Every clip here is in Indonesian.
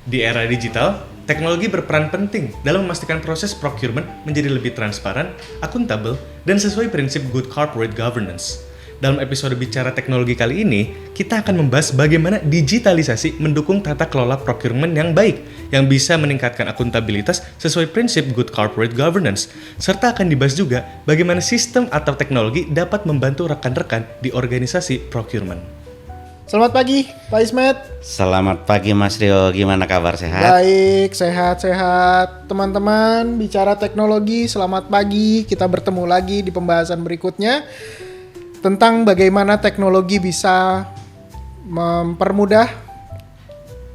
Di era digital, teknologi berperan penting dalam memastikan proses procurement menjadi lebih transparan, akuntabel, dan sesuai prinsip good corporate governance. Dalam episode Bicara Teknologi kali ini, kita akan membahas bagaimana digitalisasi mendukung tata kelola procurement yang baik, yang bisa meningkatkan akuntabilitas sesuai prinsip good corporate governance, serta akan dibahas juga bagaimana sistem atau teknologi dapat membantu rekan-rekan di organisasi procurement. Selamat pagi, Pak Ismet. Selamat pagi Mas Rio, gimana kabar, sehat? Baik, sehat-sehat. Teman-teman, bicara teknologi, selamat pagi. Kita bertemu lagi di pembahasan berikutnya tentang bagaimana teknologi bisa mempermudah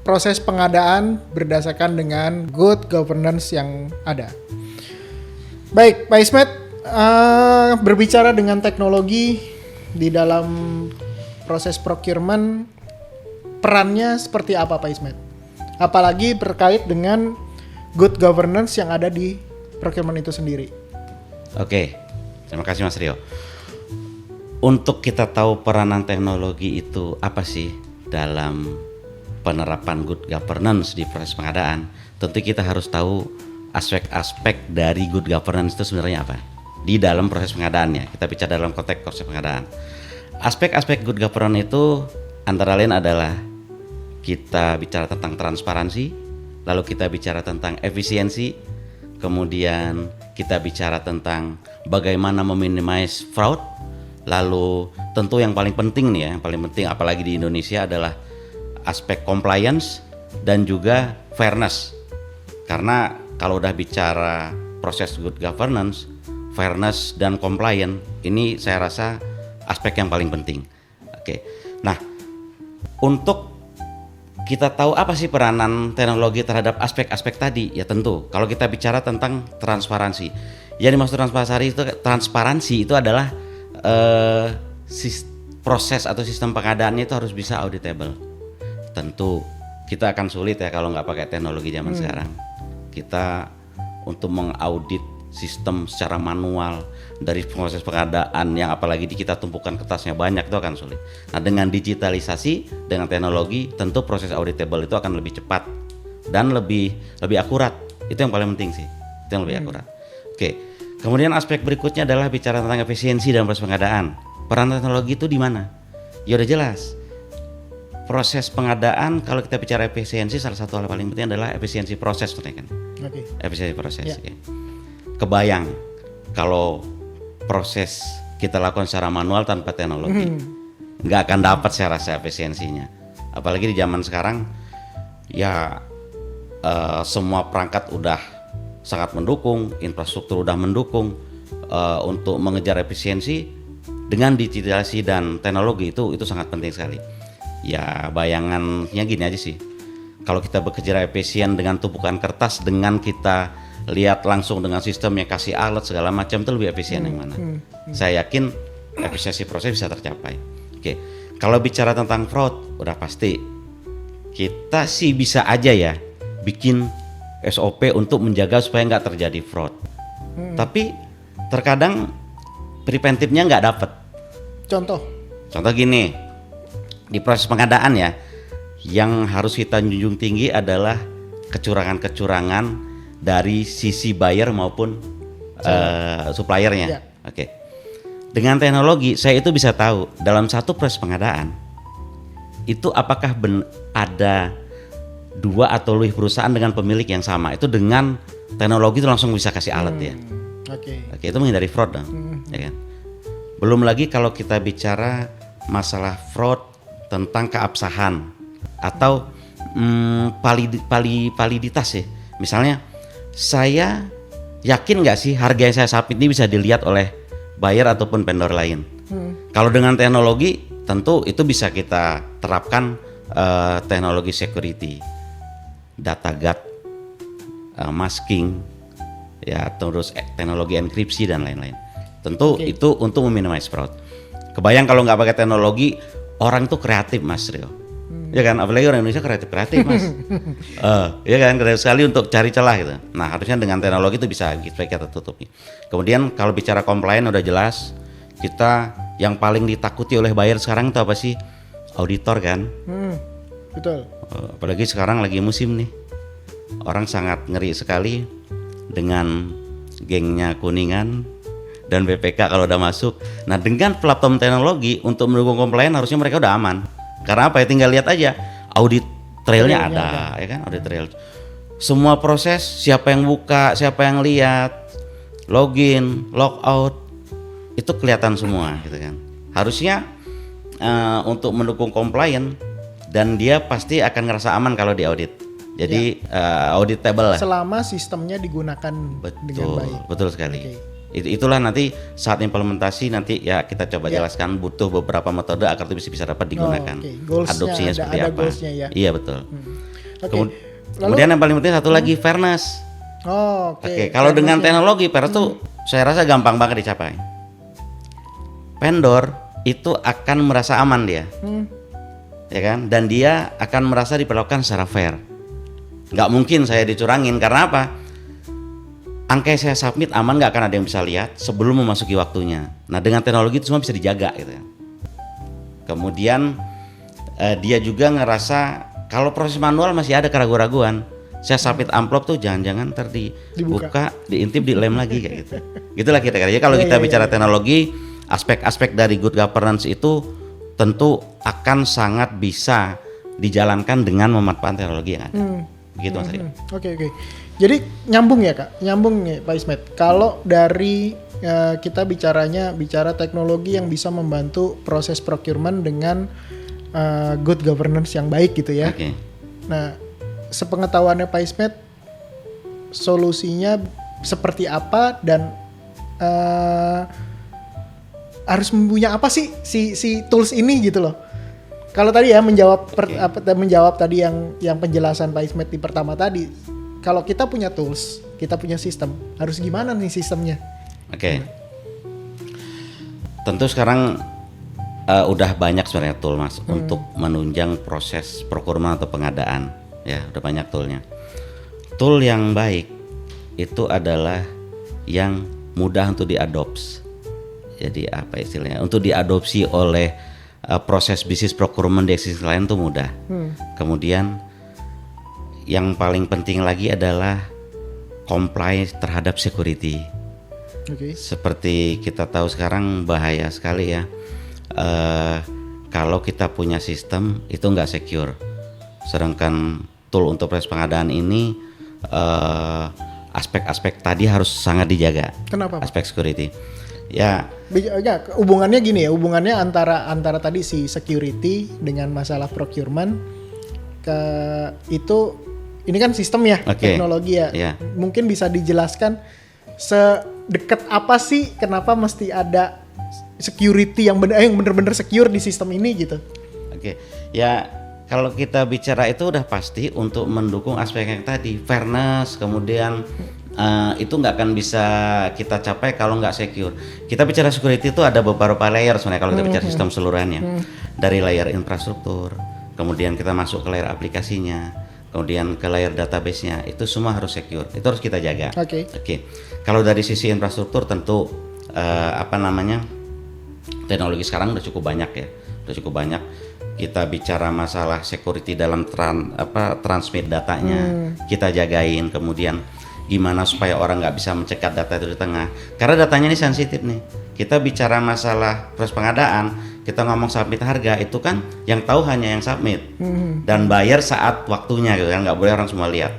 proses pengadaan berdasarkan dengan good governance yang ada. Baik, Pak Ismet, berbicara dengan teknologi di dalam proses procurement, perannya seperti apa Pak Ismet? Apalagi terkait dengan good governance yang ada di procurement itu sendiri. Oke, terima kasih Mas Rio. Untuk kita tahu peranan teknologi itu apa sih dalam penerapan good governance di proses pengadaan, tentu kita harus tahu aspek-aspek dari good governance itu sebenarnya apa di dalam proses pengadaannya. Kita bicara dalam konteks proses pengadaan. Aspek-aspek good governance itu antara lain adalah kita bicara tentang transparansi, lalu kita bicara tentang efisiensi, kemudian kita bicara tentang bagaimana meminimize fraud, lalu tentu yang paling penting nih ya, yang paling penting apalagi di Indonesia adalah aspek compliance dan juga fairness. Karena kalau udah bicara proses good governance, fairness dan compliance ini saya rasa aspek yang paling penting. Oke. Nah, untuk kita tahu apa sih peranan teknologi terhadap aspek-aspek tadi, ya tentu kalau kita bicara tentang transparansi. Yang dimaksud transparansi itu adalah proses atau sistem pengadaannya itu harus bisa auditable. Tentu kita akan sulit ya kalau nggak pakai teknologi zaman sekarang. Kita untuk mengaudit sistem secara manual dari proses pengadaan yang apalagi kita tumpukan kertasnya banyak itu akan sulit. Nah, dengan digitalisasi, dengan teknologi, tentu proses auditable itu akan lebih cepat dan lebih akurat. Itu yang paling penting sih. Itu yang lebih akurat. Oke. Kemudian aspek berikutnya adalah bicara tentang efisiensi dalam proses pengadaan. Peran teknologi itu di mana? Ya udah jelas. Proses pengadaan kalau kita bicara efisiensi, salah satu hal paling penting adalah efisiensi proses, kan? Oke. Efisiensi proses. Ya. Ya. Kebayang kalau proses kita lakukan secara manual tanpa teknologi, nggak akan dapat saya rasa efisiensinya. Apalagi di zaman sekarang, ya semua perangkat udah sangat mendukung, infrastruktur udah mendukung untuk mengejar efisiensi dengan digitalisasi dan teknologi itu sangat penting sekali. Ya bayangannya gini aja sih, kalau kita bekerja efisien dengan tumpukan kertas, dengan kita lihat langsung dengan sistemnya kasih alat segala macam itu lebih efisien yang mana? Saya yakin efisiensi proses bisa tercapai. Oke, kalau bicara tentang fraud, udah pasti kita sih bisa aja ya bikin SOP untuk menjaga supaya nggak terjadi fraud. Tapi terkadang preventifnya nggak dapet. Contoh Gini, di proses pengadaan ya, yang harus kita junjung tinggi adalah kecurangan-kecurangan dari sisi buyer maupun suppliernya. Ya. Oke. Dengan teknologi saya itu bisa tahu dalam satu proses pengadaan itu apakah ada dua atau lebih perusahaan dengan pemilik yang sama. Itu dengan teknologi itu langsung bisa kasih alat ya. Oke. Oke, itu menghindari fraud dong. Ya kan? Belum lagi kalau kita bicara masalah fraud tentang keabsahan atau validitas ya. Misalnya saya yakin nggak sih harga yang saya submit ini bisa dilihat oleh buyer ataupun vendor lain. Kalau dengan teknologi tentu itu bisa kita terapkan teknologi security, data guard, masking, ya terus teknologi enkripsi dan lain-lain. Tentu itu untuk meminimasi fraud. Kebayang kalau nggak pakai teknologi, orang tuh kreatif Mas Rio. Ya kan, apalagi orang Indonesia kreatif Mas. Ya kan, kreatif sekali untuk cari celah gitu. Nah, harusnya dengan teknologi itu bisa kita tutupi. Kemudian kalau bicara compliance udah jelas, kita yang paling ditakuti oleh buyer sekarang itu apa sih? Auditor kan. Betul. Apalagi sekarang lagi musim nih. orang sangat ngeri sekali dengan gengnya Kuningan dan BPK kalau udah masuk. Nah, dengan platform teknologi untuk mendukung komplain harusnya mereka udah aman. Karena apa ya? Tinggal lihat aja audit trailnya ada, ya kan? Audit trail. Semua proses, siapa yang buka, siapa yang lihat, login, logout, itu kelihatan semua, gitu kan. Harusnya untuk mendukung komplain, dan dia pasti akan ngerasa aman kalau di audit. Jadi auditable lah. Selama sistemnya digunakan dengan baik. Betul sekali. Okay. Itulah nanti saat implementasi nanti ya kita coba jelaskan, butuh beberapa metode agar itu bisa dapat digunakan. Adopsinya seperti apa? Ya? Iya betul. Okay. Kemudian yang paling penting satu lagi, fairness. Oke. Kalau dengan teknologi fairness tuh saya rasa gampang banget dicapai. Vendor itu akan merasa aman dia, ya kan? Dan dia akan merasa diperlakukan secara fair. Nggak mungkin saya dicurangin, karena apa? Angka yang saya submit aman, nggak akan ada yang bisa lihat sebelum memasuki waktunya. Nah, dengan teknologi itu semua bisa dijaga gitu. Kemudian dia juga ngerasa kalau proses manual masih ada keraguan-raguan. Saya submit amplop tuh jangan-jangan dibuka, diintip, dilem lagi kayak gitu. Gitulah kira-kira. Jadi kalau kita bicara teknologi, aspek-aspek dari good governance itu tentu akan sangat bisa dijalankan dengan memanfaatkan teknologi yang ada. Begitu Mas Rio. Oke. Jadi nyambung ya Kak, nyambung ya Pak Ismet. Kalau dari kita bicara teknologi yang bisa membantu proses procurement dengan good governance yang baik gitu ya. Okay. Nah, sepengetahuannya Pak Ismet, solusinya seperti apa dan harus punya apa sih si tools ini gitu loh. Kalau tadi ya menjawab tadi yang penjelasan Pak Ismet di pertama tadi. Kalau kita punya tools, kita punya sistem, harus gimana nih sistemnya? Oke. Tentu sekarang udah banyak sebenarnya tool Mas untuk menunjang proses procurement atau pengadaan. Ya, udah banyak toolnya. Tool yang baik itu adalah yang mudah untuk diadopsi. Jadi apa istilahnya? Untuk diadopsi oleh proses bisnis procurement di existing client itu mudah. Kemudian yang paling penting lagi adalah comply terhadap security. Seperti kita tahu sekarang bahaya sekali ya. Kalau kita punya sistem itu nggak secure. Sedangkan tool untuk proses pengadaan ini aspek-aspek tadi harus sangat dijaga. Kenapa? Aspek security. Ya, hubungannya gini ya, hubungannya antara tadi si security dengan masalah procurement ini kan sistem ya, teknologi ya. Mungkin bisa dijelaskan sedekat apa sih kenapa mesti ada security yang benar-benar secure di sistem ini gitu. Ya kalau kita bicara itu udah pasti untuk mendukung aspek yang tadi, fairness, kemudian itu nggak akan bisa kita capai kalau nggak secure. Kita bicara security itu ada beberapa layer sebenarnya kalau kita bicara sistem seluruhannya. Dari layer infrastruktur, kemudian kita masuk ke layer aplikasinya, kemudian ke layer database-nya, itu semua harus secure. Itu harus kita jaga. Kalau dari sisi infrastruktur tentu teknologi sekarang udah cukup banyak ya. Kita bicara masalah security dalam transmit datanya, kita jagain. Kemudian gimana supaya orang nggak bisa mencegat data itu di tengah, karena datanya ini sensitif nih. Kita bicara masalah proses pengadaan, kita ngomong submit harga, itu kan yang tahu hanya yang submit dan bayar saat waktunya gitu kan, nggak boleh orang semua lihat.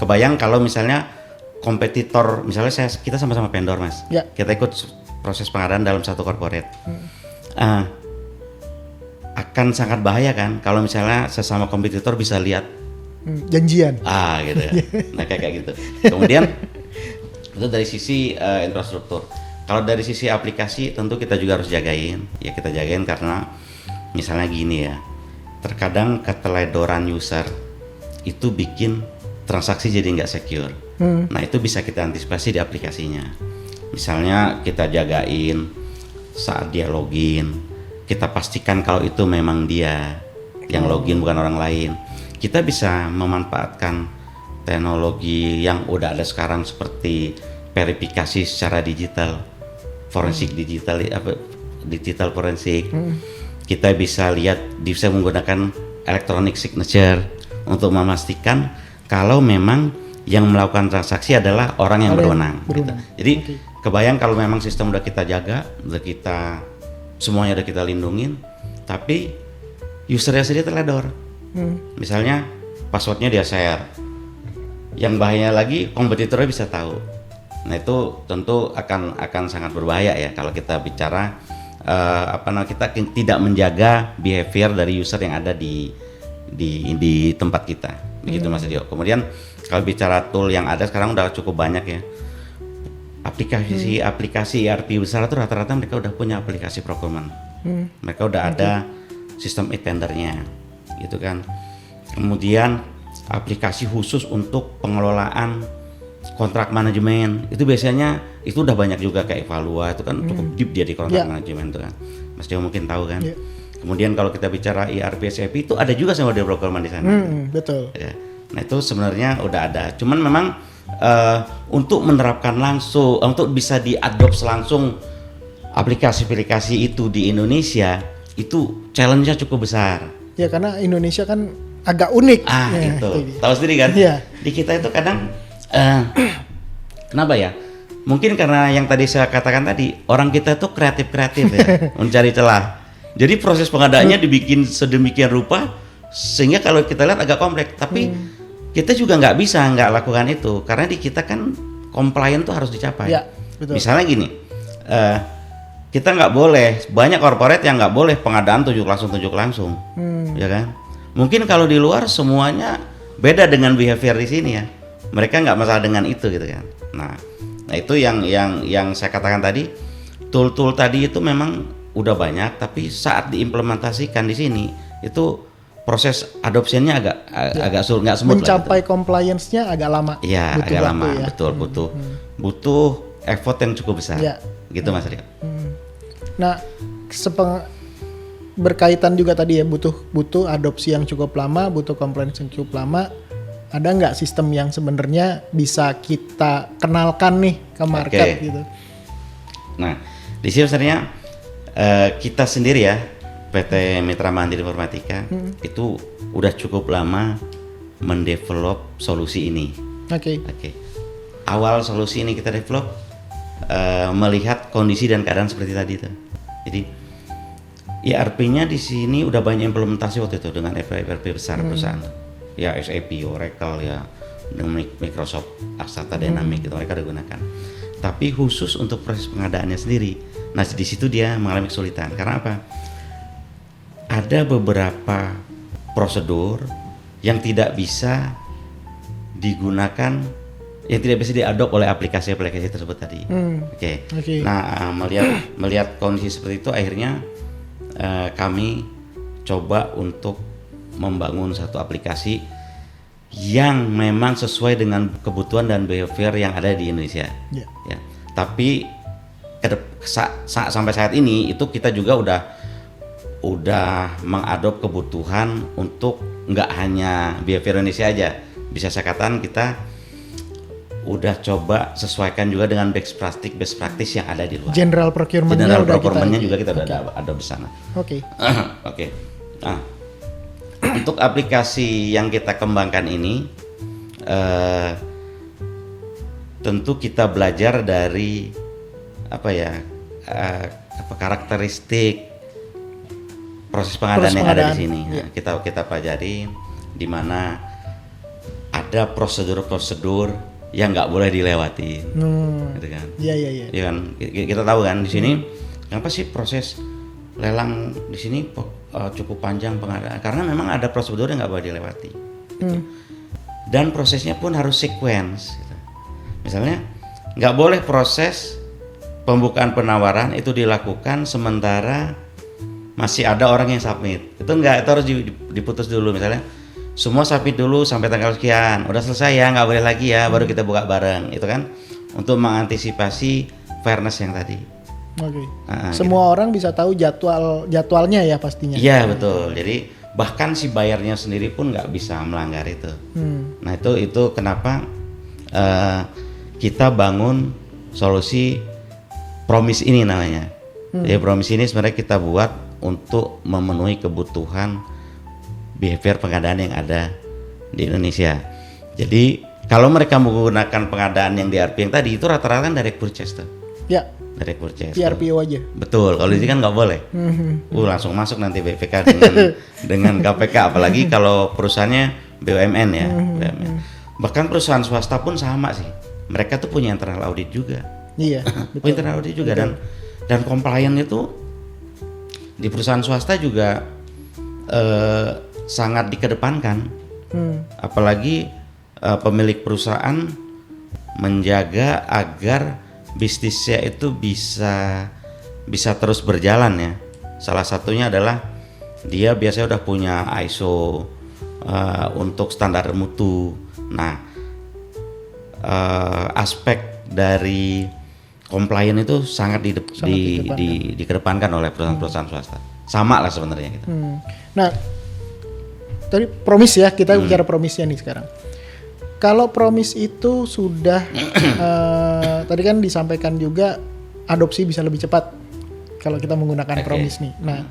Kebayang kalau misalnya kompetitor, misalnya kita sama-sama vendor Mas, kita ikut proses pengadaan dalam satu corporate, akan sangat bahaya kan kalau misalnya sesama kompetitor bisa lihat janjian gitu ya. Nah kayak gitu. Kemudian itu dari sisi infrastruktur. Kalau dari sisi aplikasi tentu kita juga harus jagain. Ya kita jagain karena misalnya gini ya, terkadang keteledoran user itu bikin transaksi jadi nggak secure. Nah itu bisa kita antisipasi di aplikasinya. Misalnya kita jagain saat dia login, kita pastikan kalau itu memang dia yang login bukan orang lain. Kita bisa memanfaatkan teknologi yang udah ada sekarang seperti verifikasi secara digital, forensik digital forensik. Kita bisa lihat, bisa menggunakan electronic signature untuk memastikan kalau memang yang melakukan transaksi adalah orang yang berwenang. berwenang. Gitu. Jadi kebayang kalau memang sistem udah kita jaga, udah kita semuanya udah kita lindungin, tapi usernya sendiri teledor. Misalnya passwordnya dia share. Yang bahaya lagi kompetitornya bisa tahu. Nah itu tentu akan sangat berbahaya ya kalau kita bicara kita tidak menjaga behavior dari user yang ada di tempat kita. Begitu Mas Dio. Kemudian kalau bicara tool yang ada sekarang udah cukup banyak ya. Aplikasi ERP besar itu rata-rata mereka udah punya aplikasi procurement. Mereka udah ada sistem e-tendernya gitu kan. Kemudian aplikasi khusus untuk pengelolaan kontrak manajemen itu biasanya itu udah banyak juga kayak Evalua itu kan cukup deep dia di kontrak manajemen itu kan. Mas Dio mungkin tahu kan. Kemudian kalau kita bicara ERP SAP itu ada juga sama dia procurement di sana. Betul. Ya. Nah itu sebenarnya udah ada. Cuman memang untuk menerapkan langsung, untuk bisa diadopsi langsung aplikasi-aplikasi itu di Indonesia itu challenge-nya cukup besar. Ya karena Indonesia kan agak unik. Gitu. Tahu sendiri kan? Iya. Di kita itu kadang kenapa ya? Mungkin karena yang tadi saya katakan tadi orang kita itu kreatif ya, mencari celah. Jadi proses pengadaannya dibikin sedemikian rupa sehingga kalau kita lihat agak kompleks. Tapi kita juga nggak bisa nggak lakukan itu karena di kita kan compliant tuh harus dicapai. Ya, betul. Misalnya gini, kita nggak boleh banyak corporate yang nggak boleh pengadaan tunjuk langsung, ya kan? Mungkin kalau di luar semuanya beda dengan behavior di sini ya. Mereka nggak masalah dengan itu gitu kan. Nah itu yang saya katakan tadi, tool-tool tadi itu memang udah banyak, tapi saat diimplementasikan di sini itu proses adoptionnya agak sulit, nggak smooth. Mencapai compliance-nya agak lama. Iya, agak lama, ya. betul, butuh effort yang cukup besar. Ya. Gitu Mas Rio. Nah, berkaitan juga tadi ya butuh adopsi yang cukup lama, butuh compliance yang cukup lama. Ada nggak sistem yang sebenarnya bisa kita kenalkan nih ke market gitu? Nah, di sini sebenarnya kita sendiri ya, PT Mitra Mandiri Informatika itu udah cukup lama mendevelop solusi ini. Oke. Awal solusi ini kita develop melihat kondisi dan keadaan seperti tadi itu. Jadi ERP-nya di sini udah banyak implementasi waktu itu dengan ERP besar perusahaan. Ya SAP, Oracle ya, dengan Microsoft Aksata Dynamics itu mereka digunakan. Tapi khusus untuk proses pengadaannya sendiri. Nah di situ dia mengalami kesulitan. Karena apa? Ada beberapa prosedur yang tidak bisa digunakan, yang tidak bisa diadop oleh aplikasi-aplikasi tersebut tadi. Oke. Nah melihat kondisi seperti itu, akhirnya kami coba untuk membangun satu aplikasi yang memang sesuai dengan kebutuhan dan behavior yang ada di Indonesia. Ya. Tapi sampai saat ini itu kita juga udah mengadop kebutuhan untuk nggak hanya behavior Indonesia aja. Bisa saya katakan kita udah coba sesuaikan juga dengan best practice yang ada di luar. General procurement-nya juga kita udah ada di sana. Oke. Nah, untuk aplikasi yang kita kembangkan ini tentu kita belajar dari karakteristik proses pengadaan yang ada di sini. Nah, kita pelajari di mana ada prosedur-prosedur yang nggak boleh dilewati, gitu kan? Iya kan? Kita tahu kan di sini kenapa sih proses lelang di sini cukup panjang pengadaan? Karena memang ada prosedur yang nggak boleh dilewati. Gitu. Dan prosesnya pun harus sequence. Gitu. Misalnya nggak boleh proses pembukaan penawaran itu dilakukan sementara masih ada orang yang submit. Itu harus diputus dulu. Misalnya semua submit dulu sampai tanggal sekian, udah selesai ya, nggak boleh lagi ya, baru kita buka bareng. Itu kan untuk mengantisipasi fairness yang tadi. Semua orang bisa tahu jadwalnya ya pastinya. Iya betul. Jadi bahkan si bayarnya sendiri pun nggak bisa melanggar itu. Nah itu kenapa kita bangun solusi Promise ini namanya. Jadi Promise ini sebenarnya kita buat untuk memenuhi kebutuhan behavior pengadaan yang ada di Indonesia. Jadi kalau mereka menggunakan pengadaan yang DRP yang tadi itu rata-rata kan direct purchase tuh. Ya, Direct purchase. PRPO aja. Betul. Kalau di sini kan nggak boleh. Langsung masuk nanti BPK dengan KPK. Apalagi kalau perusahaannya BUMN ya. BUMN. Bahkan perusahaan swasta pun sama sih. Mereka tuh punya internal audit juga. Iya, Punya internal audit juga dan compliant itu di perusahaan swasta juga sangat dikedepankan. Apalagi pemilik perusahaan menjaga agar bisnisnya itu bisa terus berjalan ya. Salah satunya adalah dia biasanya udah punya ISO untuk standar mutu. Nah, aspek dari compliant itu sangat dikedepankan oleh perusahaan-perusahaan swasta. Sama lah sebenarnya gitu. Nah, tadi promise ya, kita bicara promise-nya nih sekarang. Kalau promise itu sudah tadi kan disampaikan juga adopsi bisa lebih cepat kalau kita menggunakan promise nih. Nah,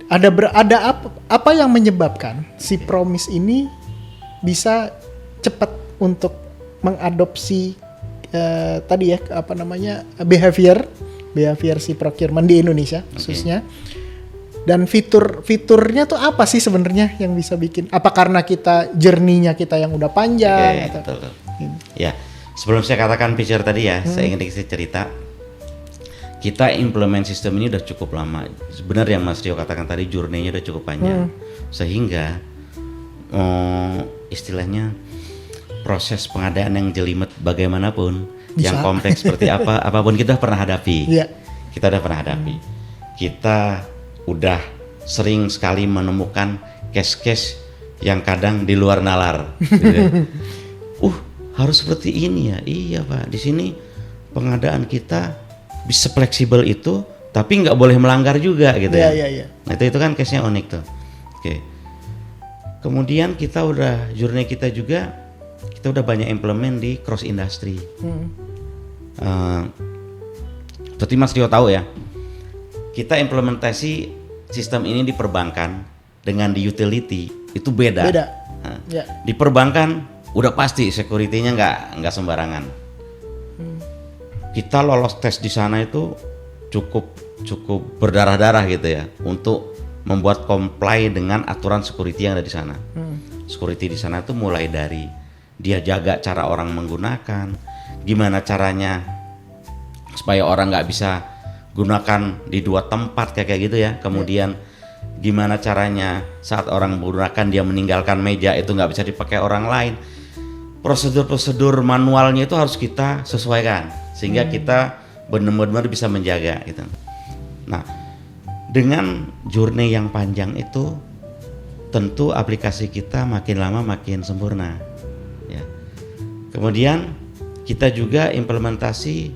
ada apa yang menyebabkan si promise ini bisa cepat untuk mengadopsi tadi ya apa namanya behavior si procurement di Indonesia khususnya. Dan fiturnya tuh apa sih sebenarnya yang bisa bikin? Apa karena kita journey-nya kita yang udah panjang? Betul. Ya, sebelum saya katakan feature tadi ya, saya ingin dikasih cerita. Kita implement sistem ini udah cukup lama. Sebenarnya yang Mas Rio katakan tadi journey-nya udah cukup panjang, sehingga istilahnya proses pengadaan yang jelimet bagaimanapun, bisa. yang kompleks seperti apapun kita pernah hadapi. Iya. Kita udah pernah hadapi. Kita udah sering sekali menemukan case-case yang kadang di luar nalar. Gitu. Harus seperti ini ya. Iya Pak, di sini pengadaan kita bisa fleksibel itu, tapi nggak boleh melanggar juga gitu ya. Iya. Nah itu kan case-nya unik tuh. Oke. Kemudian kita journey kita udah banyak implement di cross industry. Seperti Mas Rio tahu ya, kita implementasi sistem ini di perbankan dengan di utility itu beda. Nah, di perbankan udah pasti security-nya nggak sembarangan. Kita lolos tes di sana itu cukup berdarah-darah gitu ya untuk membuat comply dengan aturan security yang ada di sana. Security di sana itu mulai dari dia jaga cara orang menggunakan, gimana caranya supaya orang nggak bisa gunakan di dua tempat kayak gitu ya. Kemudian gimana caranya saat orang menggunakan dia meninggalkan meja itu nggak bisa dipakai orang lain. Prosedur-prosedur manualnya itu harus kita sesuaikan sehingga kita benar-benar bisa menjaga gitu. Nah, dengan journey yang panjang itu tentu aplikasi kita makin lama makin sempurna ya. Kemudian kita juga implementasi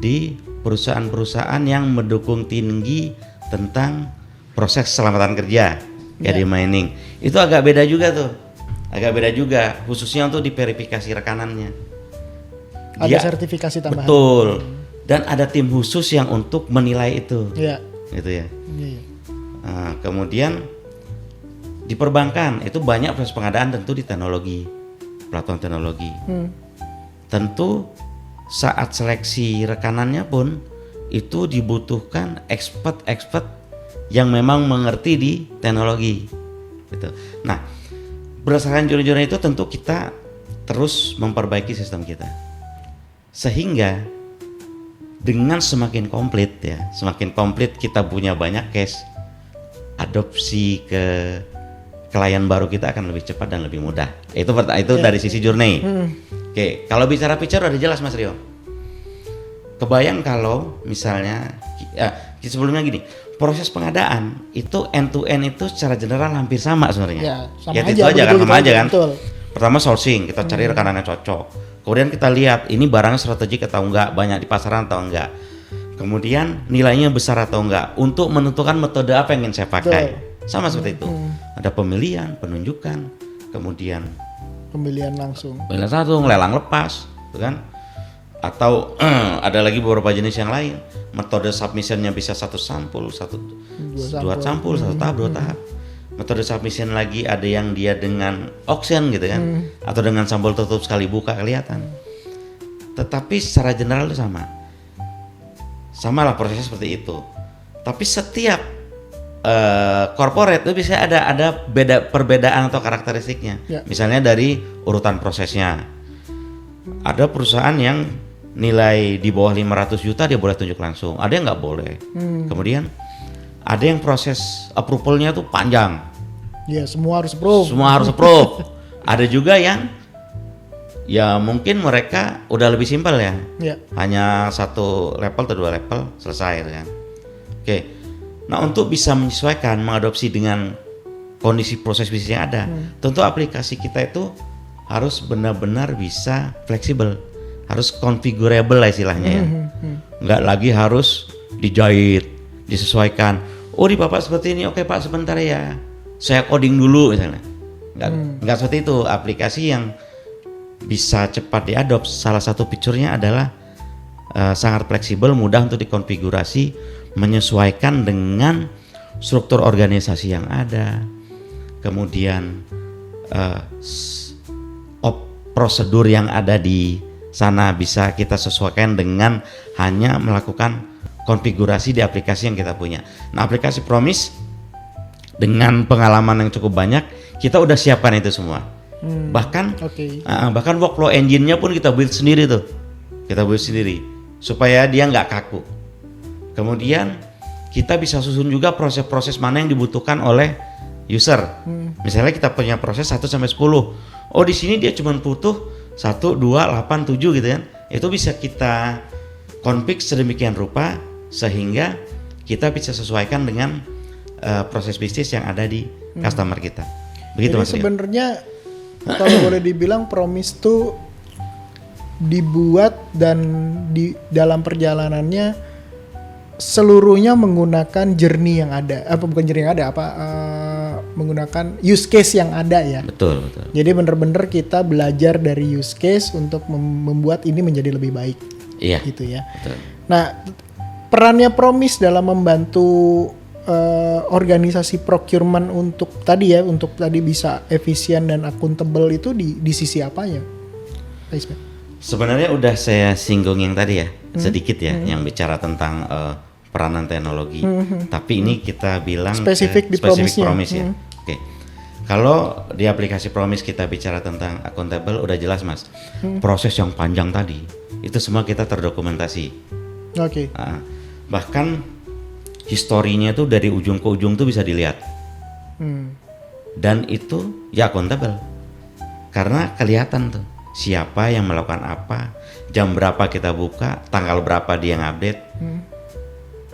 di perusahaan-perusahaan yang mendukung tinggi tentang proses keselamatan kerja kayak di mining. Itu agak beda juga khususnya untuk di verifikasi rekanannya. Ada sertifikasi tambahan. Betul. Dan ada tim khusus yang untuk menilai itu. Iya. Gitu ya. Nah, kemudian di perbankan itu banyak proses pengadaan tentu di teknologi, platform teknologi. Tentu saat seleksi rekanannya pun itu dibutuhkan expert yang memang mengerti di teknologi gitu. Nah, berdasarkan journey itu tentu kita terus memperbaiki sistem kita sehingga dengan semakin komplit kita punya banyak case, adopsi ke klien baru kita akan lebih cepat dan lebih mudah. Itu dari sisi journey. Oke, kalau bicara feature udah jelas Mas Rio. Kebayang kalau misalnya sebelumnya gini, proses pengadaan itu end to end itu secara general hampir sama sebenarnya. Ya, sama aja kan. Betul. Pertama sourcing, kita cari rekanan yang cocok. Kemudian kita lihat ini barangnya strategik atau enggak, banyak di pasaran atau enggak. Kemudian nilainya besar atau enggak, untuk menentukan metode apa yang ingin saya pakai. Sama seperti itu. Ada pemilihan, penunjukan, kemudian pemilihan langsung, lelang lepas, gitu kan? Atau ada lagi beberapa jenis yang lain. Metode submissionnya bisa satu sampul, dua sampul, satu tahap, dua tahap. Metode submission lagi ada yang dia dengan auction gitu kan, atau dengan sampul tutup sekali buka kelihatan. Tetapi secara general itu sama lah prosesnya seperti itu. Tapi setiap corporate itu bisa ada perbedaan atau karakteristiknya. Ya. Misalnya dari urutan prosesnya. Ada perusahaan yang nilai di bawah 500 juta dia boleh tunjuk langsung, ada yang nggak boleh. Kemudian ada yang proses approval-nya tuh panjang. Ya, semua harus approve. Semua harus approve. Ada juga yang ya mungkin mereka udah lebih simpel ya. Ya. Hanya 1 level atau 2 level selesai gitu kan. Oke. Nah, untuk bisa menyesuaikan, mengadopsi dengan kondisi proses bisnis yang ada, tentu aplikasi kita itu harus benar-benar bisa fleksibel, harus configurable lah istilahnya ya. Nggak lagi harus dijahit, disesuaikan. Oh, di Bapak seperti ini, oke Pak sebentar ya, saya coding dulu misalnya. Nggak seperti itu. Aplikasi yang bisa cepat diadopt, salah satu fiturnya adalah sangat fleksibel, mudah untuk dikonfigurasi, menyesuaikan dengan struktur organisasi yang ada, kemudian prosedur yang ada di sana bisa kita sesuaikan dengan hanya melakukan konfigurasi di aplikasi yang kita punya. Nah, aplikasi Promise dengan pengalaman yang cukup banyak, kita udah siapkan itu semua. Bahkan workflow engine-nya pun kita build sendiri tuh. Kita build sendiri supaya dia nggak kaku. Kemudian kita bisa susun juga proses-proses mana yang dibutuhkan oleh user. Misalnya kita punya proses 1 sampai 10. Oh, di sini dia cuma butuh 1, 2, 8, 7 gitu kan. Itu bisa kita config sedemikian rupa sehingga kita bisa sesuaikan dengan proses bisnis yang ada di customer kita. Begitu. Jadi Mas sebenarnya kalau boleh dibilang Promise tuh dibuat dan di dalam perjalanannya seluruhnya menggunakan journey yang ada, bukan journey yang ada, menggunakan use case yang ada ya. Betul. Jadi bener-bener kita belajar dari use case untuk membuat ini menjadi lebih baik. Iya. Gitu ya. Betul. Nah, perannya Promise dalam membantu organisasi procurement untuk tadi bisa efisien dan akuntabel itu di sisi apanya? Sebenarnya udah saya singgung yang tadi ya, sedikit ya, yang bicara tentang peranan teknologi. Tapi ini kita bilang spesifik di Promise ya. Oke. Kalau di aplikasi Promise kita bicara tentang accountable, udah jelas Mas. Proses yang panjang tadi itu semua kita terdokumentasi. Oke. Bahkan historinya tuh dari ujung ke ujung tuh bisa dilihat. Dan itu ya accountable. Karena kelihatan tuh siapa yang melakukan apa, jam berapa kita buka, tanggal berapa dia ngupdate.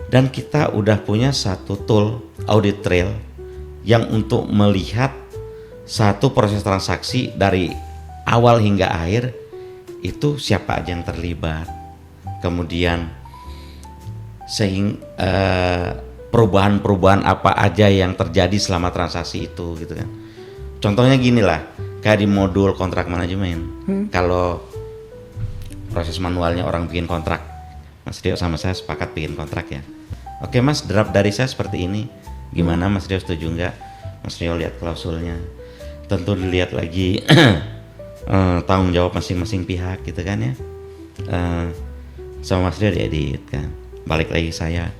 Dan kita udah punya satu tool audit trail yang untuk melihat satu proses transaksi dari awal hingga akhir itu siapa aja yang terlibat. Kemudian perubahan-perubahan apa aja yang terjadi selama transaksi itu gitu kan. Contohnya gini lah, kayak di modul kontrak manajemen. Kalau proses manualnya orang bikin kontrak, Mas Rio sama saya sepakat bikin kontrak ya. Oke Mas, draft dari saya seperti ini. Gimana Mas Rio, setuju nggak? Mas Rio lihat klausulnya. Tentu dilihat lagi tanggung jawab masing-masing pihak gitu kan ya. Sama Mas Rio diedit kan. Balik lagi saya.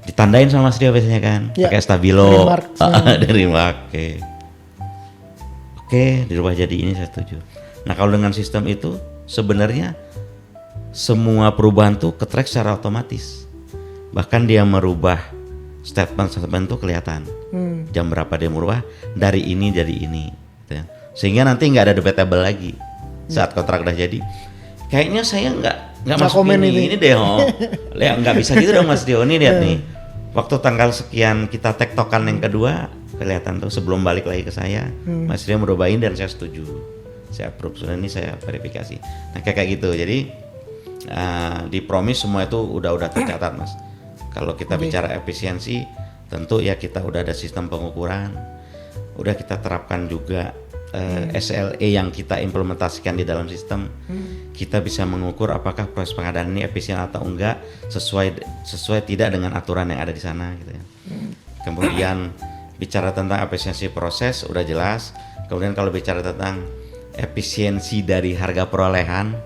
Ditandain sama Mas Rio biasanya kan. Pakai stabilo. Dari mark. Oke, dirubah jadi ini, saya setuju. Nah, kalau dengan sistem itu sebenarnya semua perubahan tuh ke-track secara otomatis. Bahkan dia merubah statement tuh kelihatan. Jam berapa dia merubah dari ini jadi ini gitu ya. Sehingga nanti nggak ada debatable lagi saat kontrak udah jadi. Kayaknya saya nggak masuk ini deh. Lihat nggak bisa gitu dong Mas Dio. Nih lihat nih. Waktu tanggal sekian kita tektokan yang kedua, kelihatan tuh sebelum balik lagi ke saya, Mas Dio merubahin dan saya setuju. Saya approve, sudah ini saya verifikasi. Nah kayak gitu. Jadi di Promise semua itu udah tercatat Mas. Kalau kita bicara efisiensi, tentu ya kita udah ada sistem pengukuran, udah kita terapkan juga SLA yang kita implementasikan di dalam sistem. Kita bisa mengukur apakah proses pengadaan ini efisien atau enggak, sesuai tidak dengan aturan yang ada di sana gitu ya. Kemudian bicara tentang efisiensi proses udah jelas. Kemudian kalau bicara tentang efisiensi dari harga perolehan,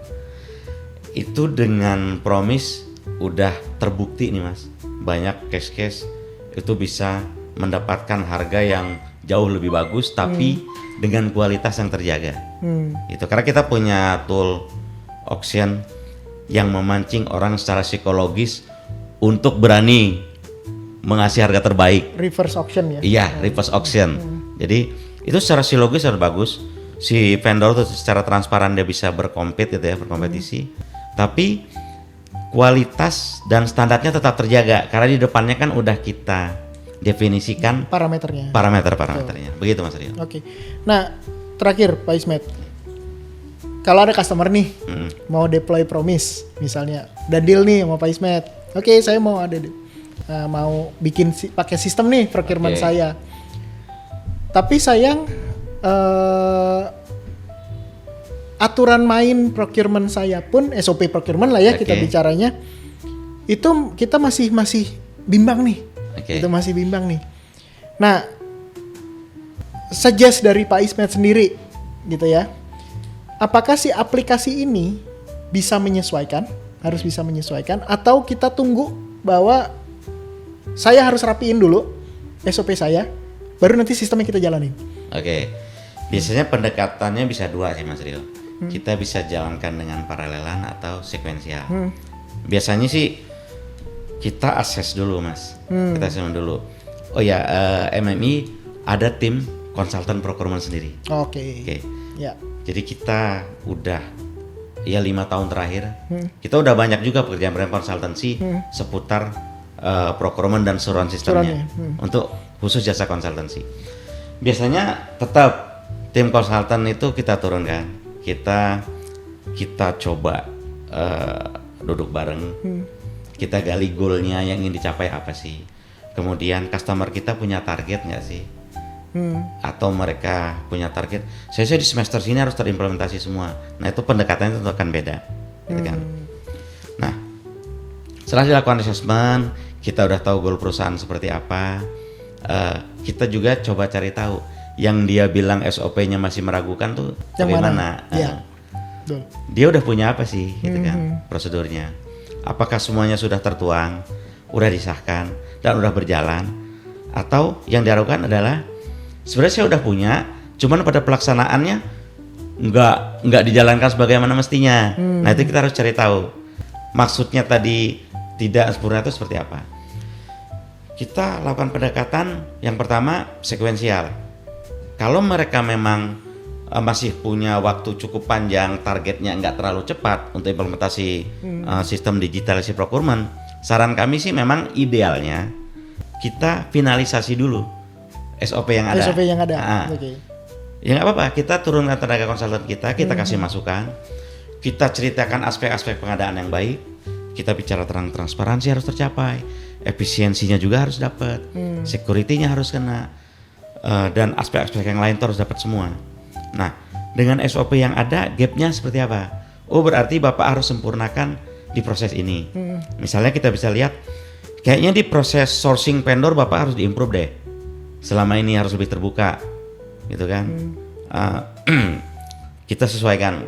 itu dengan promise udah terbukti nih Mas. Banyak case-case itu bisa mendapatkan harga yang jauh lebih bagus tapi dengan kualitas yang terjaga. Itu karena kita punya tool auction yang memancing orang secara psikologis untuk berani mengasih harga terbaik. Reverse auction ya. Iya, reverse auction. Jadi itu secara psikologis harus bagus. Si vendor tuh secara transparan dia bisa berkompet gitu ya, berkompetisi. Tapi kualitas dan standarnya tetap terjaga karena di depannya kan udah kita definisikan parameternya. Begitu Mas Rio. Oke. Nah, terakhir Pak Ismet. Kalau ada customer nih mau deploy promise misalnya, udah deal nih sama Pak Ismet. Oke, saya mau mau bikin pakai sistem nih procurement saya. Tapi sayang aturan main procurement saya pun SOP procurement lah ya kita bicaranya. Itu kita masih bimbang nih. Itu masih bimbang nih. Nah, suggest dari Pak Ismet sendiri gitu ya. Apakah si aplikasi ini bisa menyesuaikan, harus bisa menyesuaikan, atau kita tunggu bahwa saya harus rapiin dulu SOP saya, baru nanti sistemnya kita jalanin? Oke. Biasanya pendekatannya bisa dua sih Mas Rio. Kita bisa jalankan dengan paralelan atau sekuensial. Biasanya sih kita assess dulu Mas. Kita assess dulu. Oh ya, MMI ada tim konsultan procurement sendiri. Oke. Ya. Jadi kita udah 5 tahun terakhir kita udah banyak juga pekerjaan konsultansi seputar procurement dan suruhan sistemnya untuk khusus jasa konsultansi. Biasanya tetap tim konsultan itu kita turunkan, kita coba duduk bareng, kita gali goalnya yang ingin dicapai apa sih, kemudian customer kita punya target nggak sih, atau mereka punya target saya di semester sini harus terimplementasi semua. Nah itu pendekatannya tentu akan beda, gitu kan. Nah setelah dilakukan assessment, kita udah tahu goal perusahaan seperti apa, kita juga coba cari tahu yang dia bilang SOP-nya masih meragukan tuh yang bagaimana. Dia udah punya apa sih, gitu kan, prosedurnya. Apakah semuanya sudah tertuang, udah disahkan dan udah berjalan, atau yang dilakukan adalah sebenarnya saya udah punya, cuman pada pelaksanaannya nggak dijalankan sebagaimana mestinya. Nah itu kita harus cari tahu maksudnya tadi tidak sempurna itu seperti apa. Kita lakukan pendekatan yang pertama sekuensial. Kalau mereka memang masih punya waktu cukup panjang, targetnya nggak terlalu cepat untuk implementasi sistem digitalisasi procurement, saran kami sih memang idealnya kita finalisasi dulu SOP yang ada. Ya nggak apa-apa, kita turunkan tenaga konsultan kita kasih masukan, kita ceritakan aspek-aspek pengadaan yang baik, kita bicara tentang transparansi harus tercapai, efisiensinya juga harus dapat, security-nya harus kena, dan aspek-aspek yang lain harus dapat semua. Nah, dengan SOP yang ada, gap-nya seperti apa? Oh, berarti Bapak harus sempurnakan di proses ini. Misalnya kita bisa lihat, kayaknya di proses sourcing vendor Bapak harus diimprove deh. Selama ini harus lebih terbuka, gitu kan? Kita sesuaikan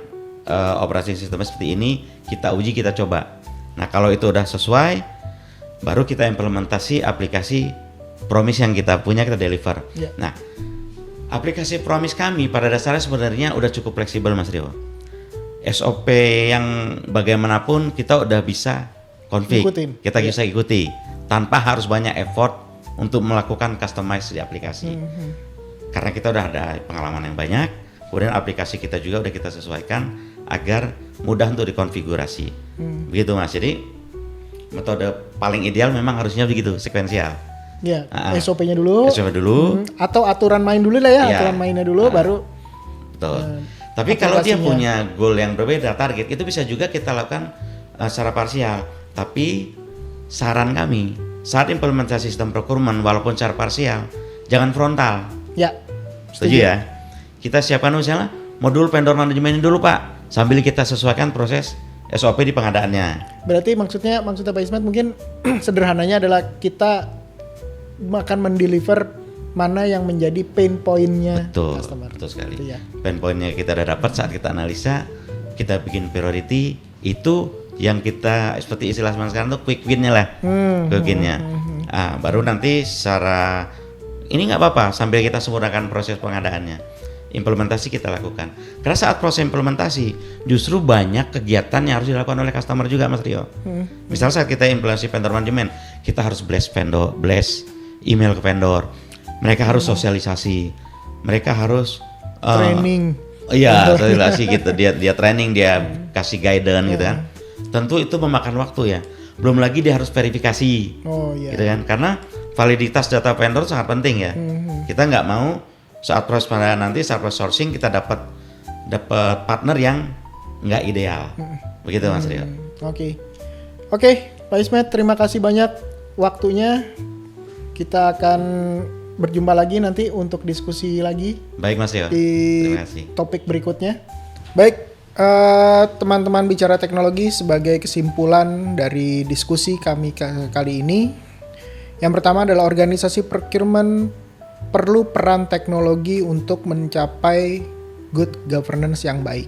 operasi sistemnya seperti ini, kita uji, kita coba. Nah, kalau itu udah sesuai, baru kita implementasi aplikasi promise yang kita punya, kita deliver. Nah, aplikasi promise kami pada dasarnya sebenarnya udah cukup fleksibel Mas Rio. SOP yang bagaimanapun kita udah bisa config, kita bisa ikuti tanpa harus banyak effort untuk melakukan customize di aplikasi. Karena kita udah ada pengalaman yang banyak, kemudian aplikasi kita juga udah kita sesuaikan agar mudah untuk dikonfigurasi. Begitu Mas. Jadi metode paling ideal memang harusnya begitu, sekuensial. Ya, SOP-nya dulu. SOP dulu. Atau aturan main dulu lah ya, aturan mainnya dulu baru. Betul. Tapi kalau dia punya goal yang berbeda, target, itu bisa juga kita lakukan secara parsial. Tapi saran kami, saat implementasi sistem procurement walaupun secara parsial, jangan frontal. Ya. Setuju ya? Kita siapkan misalnya modul vendor manajemen dulu Pak, sambil kita sesuaikan proses SOP di pengadaannya. Berarti maksudnya Pak Ismet mungkin sederhananya adalah kita akan mendeliver mana yang menjadi pain point-nya Betul, customer. betul sekali. Gitu ya. Pain point-nya kita udah dapat saat kita analisa, kita bikin priority, itu yang kita seperti istilah sekarang tuh quick win-nya lah. Quick win-nya. Baru nanti secara ini nggak apa-apa sambil kita sempurnakan proses pengadaannya. Implementasi kita lakukan. Karena saat proses implementasi justru banyak kegiatan yang harus dilakukan oleh customer juga, Mas Rio. Misal saat kita implementasi vendor management, kita harus blast email ke vendor. Mereka harus sosialisasi. Mereka harus Training. iya, sosialisasi gitu. Dia training, dia kasih guidance gitu kan. Tentu itu memakan waktu ya. Belum lagi dia harus verifikasi. Oh iya. Gitu kan. Karena validitas data vendor sangat penting ya. Kita nggak mau saat proses pengadaan nanti, saat proses sourcing kita dapat partner yang nggak ideal. Begitu Mas Rio. Oke, Pak Ismet, terima kasih banyak waktunya. Kita akan berjumpa lagi nanti untuk diskusi lagi Baik Mas Rio. di Terima kasih. topik berikutnya. Baik, teman-teman bicara teknologi, sebagai kesimpulan dari diskusi kami kali ini, yang pertama adalah organisasi procurement perlu peran teknologi untuk mencapai good governance yang baik.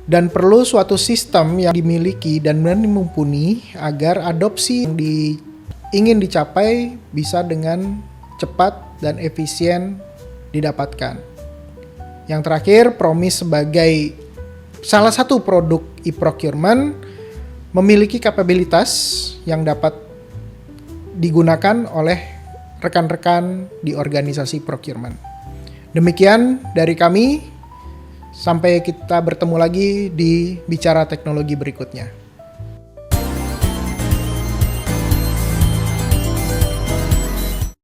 Dan perlu suatu sistem yang dimiliki dan mumpuni agar adopsi yang ingin dicapai bisa dengan cepat dan efisien didapatkan. Yang terakhir, Promise sebagai salah satu produk e-procurement memiliki kapabilitas yang dapat digunakan oleh rekan-rekan di organisasi procurement. Demikian dari kami, sampai kita bertemu lagi di Bicara Teknologi berikutnya.